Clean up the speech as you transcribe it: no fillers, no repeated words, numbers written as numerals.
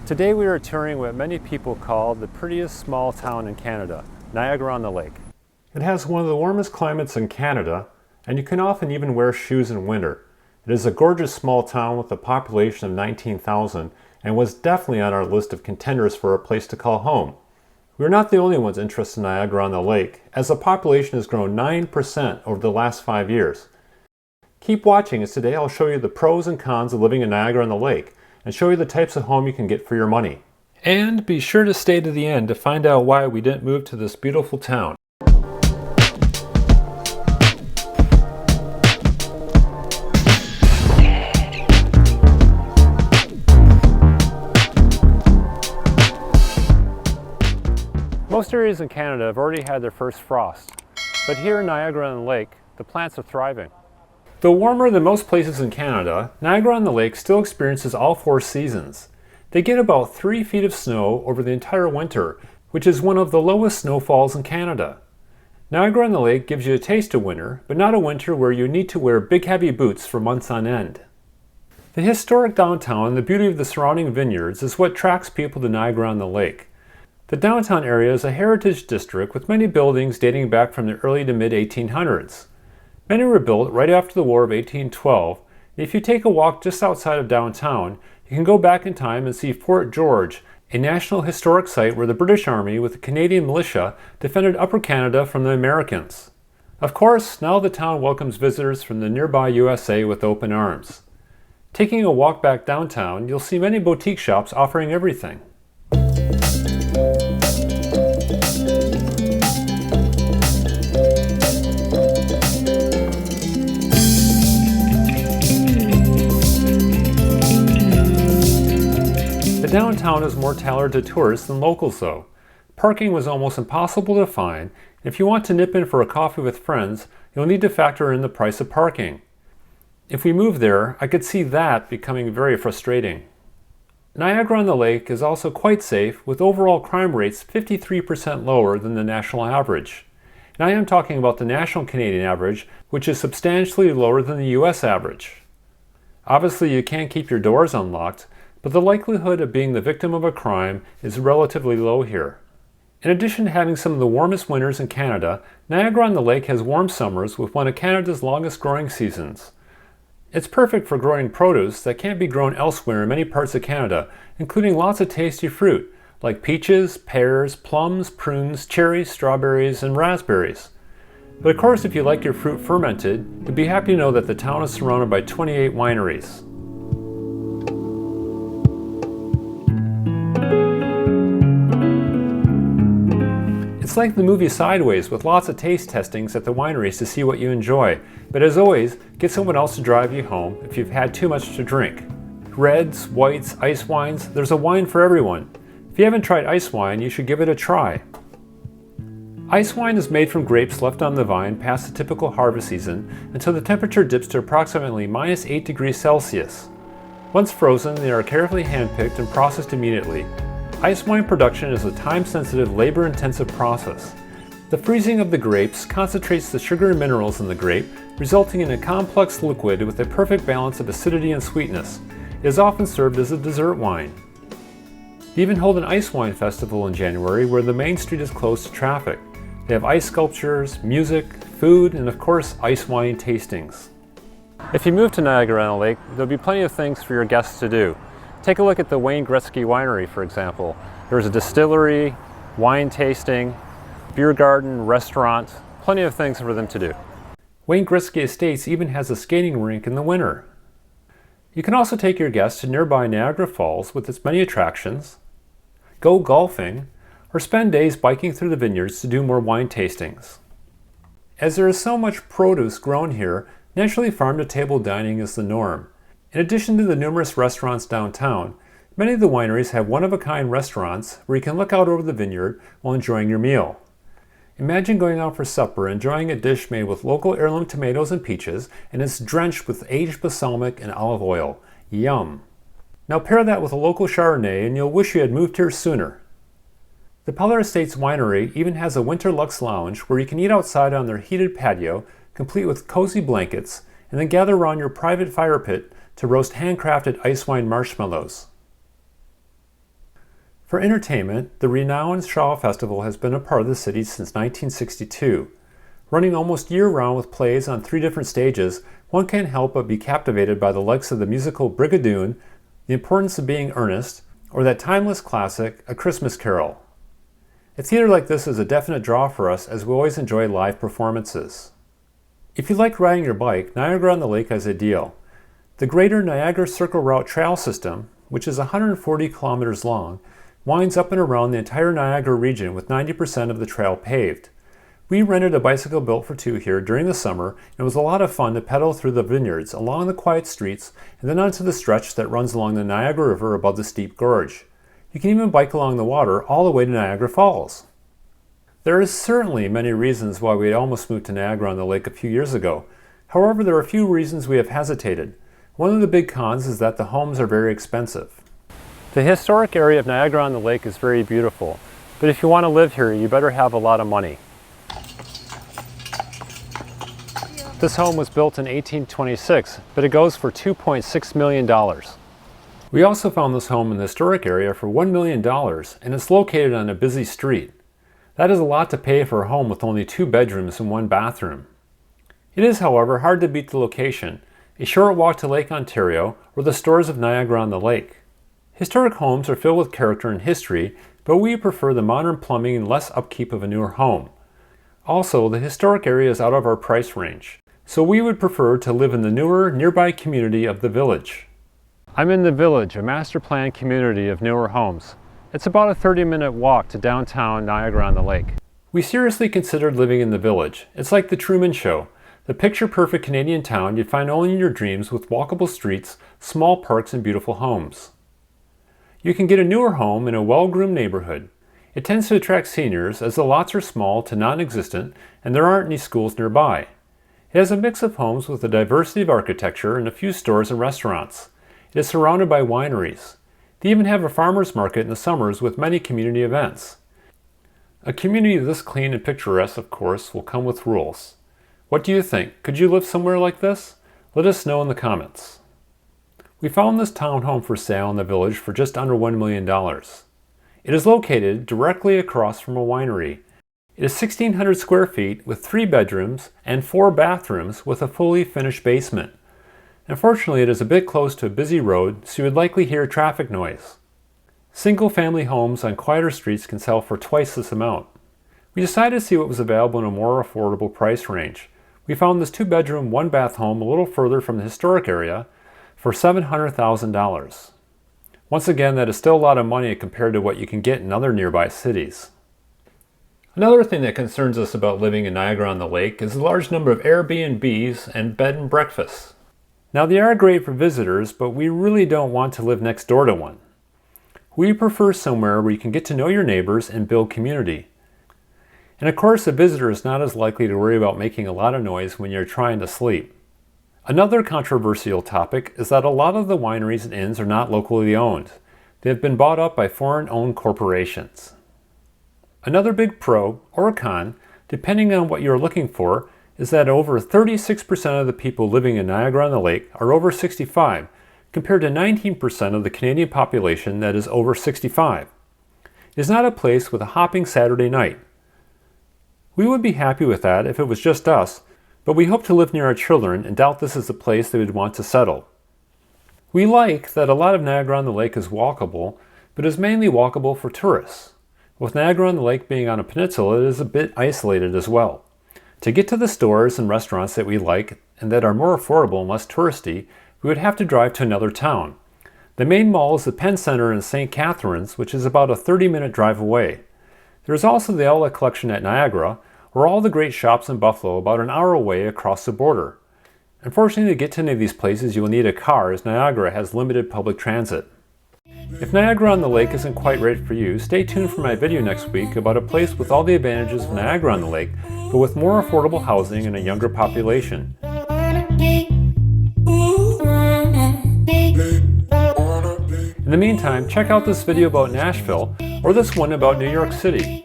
Today we are touring what many people call the prettiest small town in Canada, Niagara-on-the-Lake. It has one of the warmest climates in Canada, and you can often even wear shoes in winter. It is a gorgeous small town with a population of 19,000 and was definitely on our list of contenders for a place to call home. We are not the only ones interested in Niagara-on-the-Lake, as the population has grown 9% over the last 5 years. Keep watching, as today I'll show you the pros and cons of living in Niagara-on-the-Lake and show you the types of home you can get for your money. And be sure to stay to the end to find out why we didn't move to this beautiful town. Most areas in Canada have already had their first frost, but here in Niagara-on-the-Lake, the plants are thriving. Though warmer than most places in Canada, Niagara-on-the-Lake still experiences all 4 seasons. They get about 3 feet of snow over the entire winter, which is one of the lowest snowfalls in Canada. Niagara-on-the-Lake gives you a taste of winter, but not a winter where you need to wear big heavy boots for months on end. The historic downtown and the beauty of the surrounding vineyards is what attracts people to Niagara-on-the-Lake. The downtown area is a heritage district with many buildings dating back from the early to mid-1800s. Many were built right after the War of 1812, and if you take a walk just outside of downtown, you can go back in time and see Fort George, a National Historic Site where the British Army with the Canadian militia defended Upper Canada from the Americans. Of course, now the town welcomes visitors from the nearby USA with open arms. Taking a walk back downtown, you'll see many boutique shops offering everything. The downtown is more tailored to tourists than locals though. Parking was almost impossible to find, and if you want to nip in for a coffee with friends, you'll need to factor in the price of parking. If we move there, I could see that becoming very frustrating. Niagara-on-the-Lake is also quite safe, with overall crime rates 53% lower than the national average. And I am talking about the national Canadian average, which is substantially lower than the US average. Obviously you can't keep your doors unlocked, but the likelihood of being the victim of a crime is relatively low here. In addition to having some of the warmest winters in Canada, Niagara-on-the-Lake has warm summers with one of Canada's longest growing seasons. It's perfect for growing produce that can't be grown elsewhere in many parts of Canada, including lots of tasty fruit, like peaches, pears, plums, prunes, cherries, strawberries, and raspberries. But of course, if you like your fruit fermented, you'll be happy to know that the town is surrounded by 28 wineries. It's like the movie Sideways, with lots of taste testings at the wineries to see what you enjoy. But as always, get someone else to drive you home if you've had too much to drink. Reds, whites, ice wines, there's a wine for everyone. If you haven't tried ice wine, you should give it a try. Ice wine is made from grapes left on the vine past the typical harvest season until the temperature dips to approximately -8 degrees Celsius. Once frozen, they are carefully handpicked and processed immediately. Ice wine production is a time-sensitive, labor-intensive process. The freezing of the grapes concentrates the sugar and minerals in the grape, resulting in a complex liquid with a perfect balance of acidity and sweetness. It is often served as a dessert wine. They even hold an ice wine festival in January where the main street is closed to traffic. They have ice sculptures, music, food, and of course, ice wine tastings. If you move to Niagara-on-the-Lake, there'll be plenty of things for your guests to do. Take a look at the Wayne Gretzky Winery, for example. There's a distillery, wine tasting, beer garden, restaurant, plenty of things for them to do. Wayne Gretzky Estates even has a skating rink in the winter. You can also take your guests to nearby Niagara Falls with its many attractions, go golfing, or spend days biking through the vineyards to do more wine tastings. As there is so much produce grown here, naturally farm-to-table dining is the norm. In addition to the numerous restaurants downtown, many of the wineries have one-of-a-kind restaurants where you can look out over the vineyard while enjoying your meal. Imagine going out for supper enjoying a dish made with local heirloom tomatoes and peaches, and it's drenched with aged balsamic and olive oil. Yum! Now pair that with a local Chardonnay and you'll wish you had moved here sooner. The Peller Estates Winery even has a Winter Luxe Lounge where you can eat outside on their heated patio, complete with cozy blankets, and then gather around your private fire pit to roast handcrafted ice wine marshmallows. For entertainment, the renowned Shaw Festival has been a part of the city since 1962. Running almost year-round with plays on 3 different stages, one can't help but be captivated by the likes of the musical Brigadoon, The Importance of Being Earnest, or that timeless classic, A Christmas Carol. A theater like this is a definite draw for us as we always enjoy live performances. If you like riding your bike, Niagara-on-the-Lake has a deal. The Greater Niagara Circle Route Trail System, which is 140 kilometers long, winds up and around the entire Niagara region with 90% of the trail paved. We rented a bicycle built for 2 here during the summer, and it was a lot of fun to pedal through the vineyards, along the quiet streets, and then onto the stretch that runs along the Niagara River above the steep gorge. You can even bike along the water all the way to Niagara Falls. There is certainly many reasons why we almost moved to Niagara-on-the-Lake a few years ago. However, there are a few reasons we have hesitated. One of the big cons is that the homes are very expensive. The historic area of Niagara-on-the-Lake is very beautiful, but if you want to live here, you better have a lot of money. This home was built in 1826, but it goes for $2.6 million. We also found this home in the historic area for $1 million, and it's located on a busy street. That is a lot to pay for a home with only 2 bedrooms and 1 bathroom. It is, however, hard to beat the location, a short walk to Lake Ontario or the stores of Niagara-on-the-Lake. Historic homes are filled with character and history, but we prefer the modern plumbing and less upkeep of a newer home. Also, the historic area is out of our price range, so we would prefer to live in the newer, nearby community of The Village. I'm in The Village, a master planned community of newer homes. It's about a 30-minute walk to downtown Niagara-on-the-Lake. We seriously considered living in The Village. It's like the Truman Show, the picture-perfect Canadian town you'd find only in your dreams with walkable streets, small parks, and beautiful homes. You can get a newer home in a well-groomed neighborhood. It tends to attract seniors as the lots are small to non-existent and there aren't any schools nearby. It has a mix of homes with a diversity of architecture and a few stores and restaurants. It is surrounded by wineries. They even have a farmer's market in the summers with many community events. A community this clean and picturesque, of course, will come with rules. What do you think? Could you live somewhere like this? Let us know in the comments. We found this townhome for sale in The Village for just under $1 million. It is located directly across from a winery. It is 1,600 square feet with 3 bedrooms and 4 bathrooms with a fully finished basement. Unfortunately, it is a bit close to a busy road, so you would likely hear traffic noise. Single-family homes on quieter streets can sell for twice this amount. We decided to see what was available in a more affordable price range. We found this 2-bedroom, 1-bath home a little further from the historic area for $700,000. Once again, that is still a lot of money compared to what you can get in other nearby cities. Another thing that concerns us about living in Niagara-on-the-Lake is the large number of Airbnbs and bed and breakfasts. Now, they are great for visitors, but we really don't want to live next door to one. We prefer somewhere where you can get to know your neighbors and build community. And of course, a visitor is not as likely to worry about making a lot of noise when you're trying to sleep. Another controversial topic is that a lot of the wineries and inns are not locally owned. They have been bought up by foreign-owned corporations. Another big pro, or con, depending on what you're looking for, is that over 36% of the people living in Niagara-on-the-Lake are over 65, compared to 19% of the Canadian population that is over 65. It is not a place with a hopping Saturday night. We would be happy with that if it was just us, but we hope to live near our children and doubt this is the place they would want to settle. We like that a lot of Niagara-on-the-Lake is walkable, but is mainly walkable for tourists. With Niagara-on-the-Lake being on a peninsula, it is a bit isolated as well. To get to the stores and restaurants that we like and that are more affordable and less touristy, we would have to drive to another town. The main mall is the Penn Center in St. Catharines, which is about a 30-minute drive away. There is also the Outlet Collection at Niagara, or all the great shops in Buffalo about an hour away across the border. Unfortunately, to get to any of these places, you will need a car as Niagara has limited public transit. If Niagara-on-the-Lake isn't quite right for you, stay tuned for my video next week about a place with all the advantages of Niagara-on-the-Lake, but with more affordable housing and a younger population. In the meantime, check out this video about Nashville or this one about New York City.